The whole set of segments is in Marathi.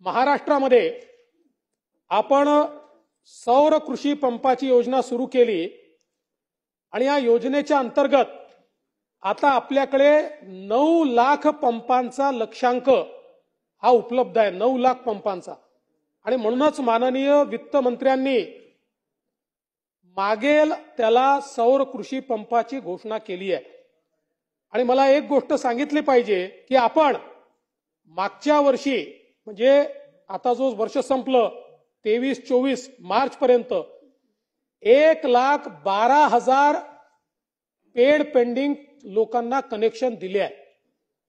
महाराष्ट्रामध्ये आपण सौर कृषी पंपाची योजना सुरू केली आणि या योजनेच्या अंतर्गत आता आपल्याकडे 9 लाख पंपांचा लक्ष्यांक हा उपलब्ध आहे। 9 लाख पंपांचा। आणि म्हणूनच माननीय वित्तमंत्र्यांनी मागेल त्याला सौर कृषी पंपाची घोषणा केली आहे। आणि मला एक गोष्ट सांगितली पाहिजे की आपण मागच्या वर्षी म्हणजे आता जो वर्ष संपलं 23-24 मार्च पर्यंत 1,12,000 पेड पेंडिंग लोकांना कनेक्शन दिले आहे।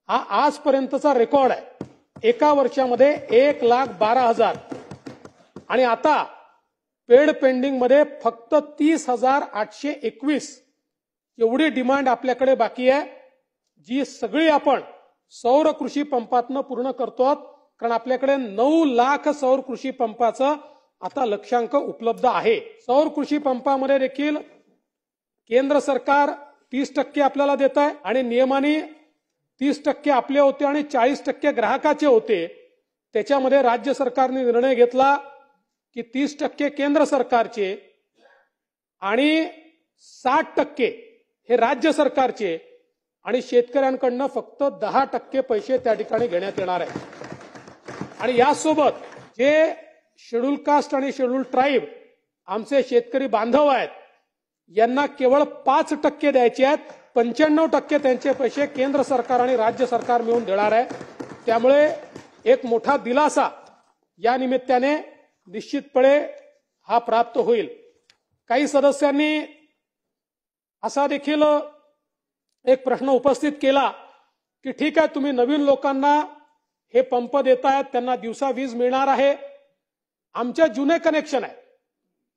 हा आजपर्यंतचा रेकॉर्ड आहे। एका वर्षामध्ये 1,12,000 आणि आता पेड पेंडिंग मध्ये फक्त 30,821 एवढी डिमांड आपल्याकडे बाकी आहे, जी सगळी आपण सौर कृषी पंपातनं पूर्ण करतो। कारण आपल्याकडे 9 लाख सौर कृषी पंपाचं आता लक्ष्यांक उपलब्ध आहे। सौर कृषी पंपामध्ये देखील केंद्र सरकार 30% आपल्याला देत आहे आणि नियमाने 30% आपले होते आणि 40% ग्राहकाचे होते। त्याच्यामध्ये राज्य सरकारने निर्णय घेतला की 30% केंद्र सरकारचे आणि 60% हे राज्य सरकारचे आणि शेतकऱ्यांकडून फक्त 10% पैसे त्या ठिकाणी घेण्यात येणार आहे। आणि यासोबत जे शेड्यूल कास्ट आणि शेड्यूल ट्राइब आमचे शेतकरी बांधव आहेत यांना केवळ 5% द्यायचे आहेत। 95% त्यांचे पैसे केंद्र सरकार आणि राज्य सरकार मिळून देणार आहे। त्यामुळे एक मोठा दिलासा या निमित्ताने निश्चितपणे हा प्राप्त होईल। काही सदस्यांनी असा देखील एक प्रश्न उपस्थित केला की ठीक आहे, तुम्ही नवीन लोकांना हे पंप देतायत, त्यांना दिवसा वीज मिळणार आहे, आमच्या जुने कनेक्शन आहे,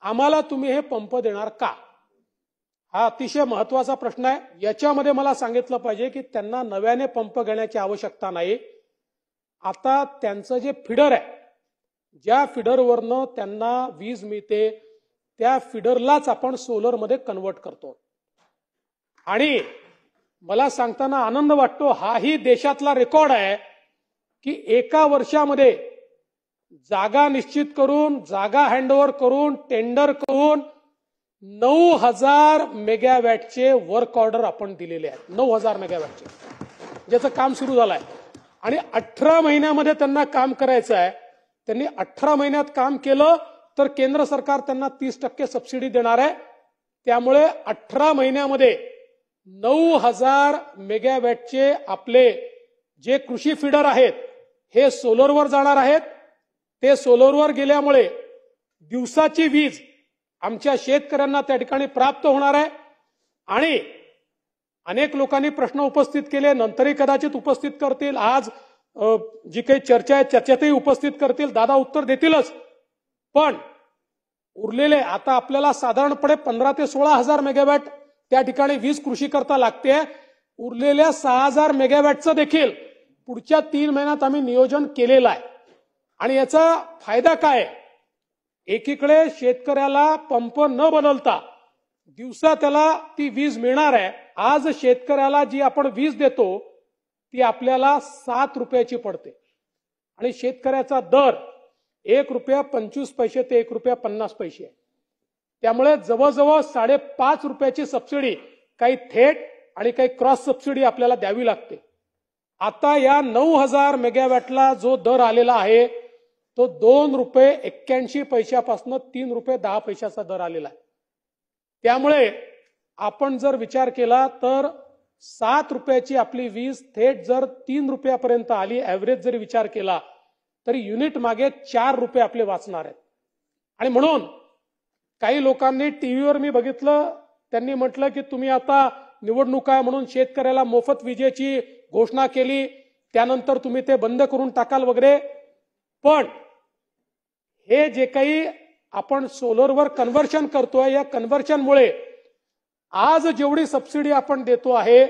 आम्हाला तुम्ही हे पंप देणार का? हा अतिशय महत्त्वाचा प्रश्न आहे। याच्यामध्ये मला सांगितलं पाहिजे की त्यांना नव्याने पंप घेण्याची आवश्यकता नाही। आता त्यांचं जे फीडर आहे, ज्या फीडरवरनं त्यांना वीज मिळते त्या फीडरलाच आपण सोलरमध्ये कन्वर्ट करतो। आणि मला सांगताना आनंद वाटतो, हाही देशातला रेकॉर्ड आहे की एका वर्षामध्ये जागा निश्चित करून, जागा हँडओव्हर करून, टेंडर करून 9,000 मेगावॅटचे वर्क ऑर्डर आपण दिलेले आहेत। 9,000 मेगावॅटचे ज्याचं काम सुरू झालंय आणि 18 महिन्यामध्ये त्यांना काम करायचं आहे। त्यांनी 18 महिन्यात काम केलं तर केंद्र सरकार त्यांना 30% सबसिडी देणार आहे। त्यामुळे 18 महिन्यामध्ये 9,000 मेगावॅटचे आपले जे कृषी फीडर आहेत हे सोलरवर जाणार आहेत। ते सोलरवर गेल्यामुळे दिवसाची वीज आमच्या शेतकऱ्यांना त्या ठिकाणी प्राप्त होणार आहे। आणि अनेक लोकांनी प्रश्न उपस्थित केले, नंतरही कदाचित उपस्थित करतील, आज जी काही चर्चा आहे चर्चेतही उपस्थित करतील, दादा उत्तर देतीलच। पण उरलेले आता आपल्याला साधारणपणे 15 ते 16,000 मेगावॅट त्या ठिकाणी वीज कृषी करता लागते। उरलेल्या 6,000 मेगावॅटचं देखील पुढच्या 3 महिन्यात आम्ही नियोजन केलेलं आहे। आणि याचा फायदा काय आहे? एकीकडे शेतकऱ्याला पंप न बदलता दिवसा त्याला ती वीज मिळणार आहे। आज शेतकऱ्याला जी आपण वीज देतो ती आपल्याला 7 रुपयाची पडते आणि शेतकऱ्याचा दर ₹1.25 ते ₹1.50 आहे। त्यामुळे जवळजवळ 5.5 रुपयाची सबसिडी काही थेट आणि काही क्रॉस सबसिडी आपल्याला द्यावी लागते। आता या 9,000 मेगावॅटला जो दर आलेला आहे तो ₹2.81 पासून ₹3.10 दर आलेला आहे। त्यामुळे आपण जर विचार केला तर 7 रुपयाची आपली वीज थेट जर 3 रुपयापर्यंत आली, ऍव्हरेज जरी विचार केला तरी युनिट मागे 4 रुपये आपले वाचणार आहेत। आणि म्हणून काही लोकांनी टीव्हीवर मी बघितलं, त्यांनी म्हटलं की तुम्ही आता निवडणूक आहे म्हणून शेतकऱ्याला मोफत विजेची घोषणा केली, त्यानंतर तुम्ही ते बंद करून टाकाल वगैरे। पण हे जे काही आपण सोलरवर कन्व्हर्शन करतोय, या कन्व्हर्शनमुळे आज जेवढी सबसिडी आपण देतो आहे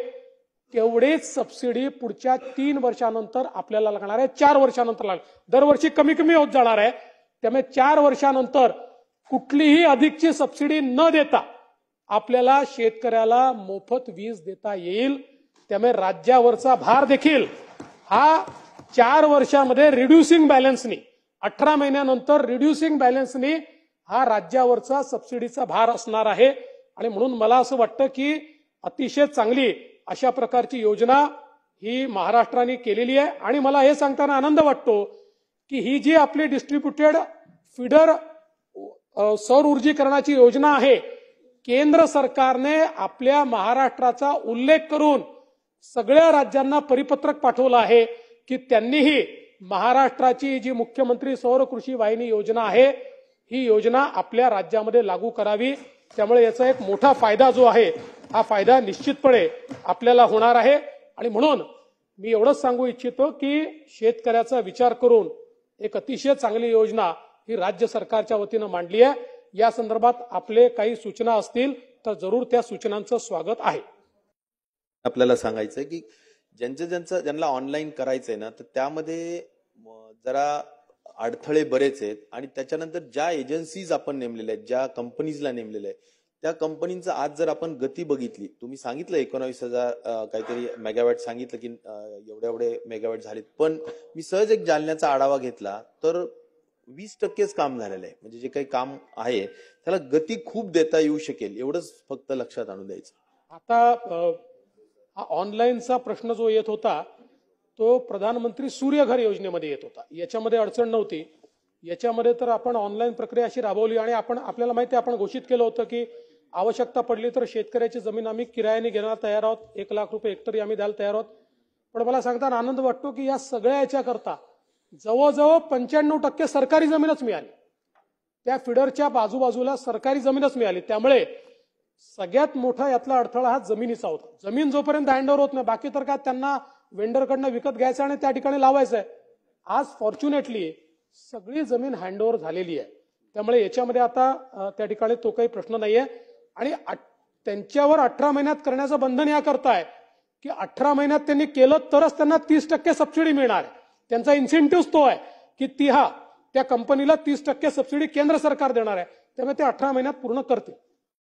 तेवढीच सबसिडी पुढच्या 3 वर्षानंतर आपल्याला लागणार आहे, 4 वर्षानंतर लागणार, दरवर्षी कमी कमी होत जाणार आहे। त्यामुळे 4 वर्षानंतर कुठलीही अधिकची सबसिडी न देता आपल्याला शेतकऱ्याला मोफत वीज देता येईल। त्यामुळे राज्यावरचा भार देखील हा 4 वर्षामध्ये रिड्युसिंग बॅलन्सनी 18 महिन्यानंतर रिड्युसिंग बॅलन्सनी हा राज्यावरचा सबसिडीचा भार असणार आहे. आणि म्हणून मला असं वाटतं की अतिशय चांगली अशा प्रकारची योजना ही महाराष्ट्राने केलेली आहे. आणि मला हे सांगताना आनंद वाटतो की ही जी आपली डिस्ट्रीब्युटेड फीडर सौर ऊर्जीकरणाची योजना आहे, केंद्र सरकारने आपल्या महाराष्ट्राचा उल्लेख करून सगळ्या राज्यांना परिपत्रक पाठवलं आहे की त्यांनीही महाराष्ट्राची जी मुख्यमंत्री सौर कृषी वाहिनी योजना आहे ही योजना आपल्या राज्यामध्ये लागू करावी. त्यामुळे याचा एक मोठा फायदा जो आहे हा फायदा निश्चितपणे आपल्याला होणार आहे. आणि म्हणून मी एवढंच सांगू इच्छितो की शेतकऱ्याचा विचार करून एक अतिशय चांगली योजना ही राज्य सरकारच्या वतीनं मांडली आहे. या संदर्भात आपले काही सूचना असतील तर जरूर त्या सूचनांचं स्वागत आहे. आपल्याला सांगायचं की ज्यांना ऑनलाईन करायचंय ना, तर त्यामध्ये जरा अडथळे बरेच आहेत. आणि त्याच्यानंतर ज्या एजन्सीज आपण नेमलेल्या आहेत, ज्या कंपनीजला नेमलेल्या आहेत, त्या कंपनींचं आज जर आपण गती बघितली, तुम्ही सांगितलं 19,000 काहीतरी मेगावॅट सांगितलं की एवढे मेगावॅट झालेत, पण मी सहज एक जालन्याचा आढावा घेतला तर 20%च काम झालेलं आहे. म्हणजे जे काही काम आहे त्याला गती खूप देता येऊ शकेल, एवढंच फक्त लक्षात आणून द्यायचं. आता हा ऑनलाईनचा प्रश्न जो येत होता तो प्रधानमंत्री सूर्यघर योजनेमध्ये येत होता. याच्यामध्ये अडचण नव्हती. याच्यामध्ये तर आपण ऑनलाईन प्रक्रिया अशी राबवली आणि आपल्याला माहिती आहे, आपण घोषित केलं होतं की आवश्यकता पडली तर शेतकऱ्याची जमीन आम्ही किरायाने घेण्याला तयार आहोत, 1 लाख रुपये हेक्टरी आम्ही द्यायला तयार आहोत. पण मला सांगताना आनंद वाटतो की या सगळ्या याच्याकरता जवळजवळ 95% सरकारी जमीनच मिळाली. त्या फिडरच्या बाजूबाजूला सरकारी जमीनच मिळाली. त्यामुळे सगळ्यात मोठा यातला अडथळा हा जमिनीचा होता. जमीन जोपर्यंत हँडओव्हर होत नाही, बाकी तर काय त्यांना वेंडरकडनं विकत घ्यायचं आणि त्या ठिकाणी लावायचं आहे. आज फॉर्च्युनेटली सगळी जमीन हँडओव्हर झालेली आहे. त्यामुळे याच्यामध्ये आता त्या ठिकाणी तो काही प्रश्न नाहीये. आणि त्यांच्यावर 18 महिन्यात करण्याचं बंधन या करता आहे की 18 महिन्यात त्यांनी केलं तरच त्यांना 30% सबसिडी मिळणार आहे. त्यांचा इन्सेंटिव्ह तो आहे की त्या कंपनीला 30% सबसिडी केंद्र सरकार देणार आहे. त्यामुळे ते 18 महिन्यात पूर्ण करतील.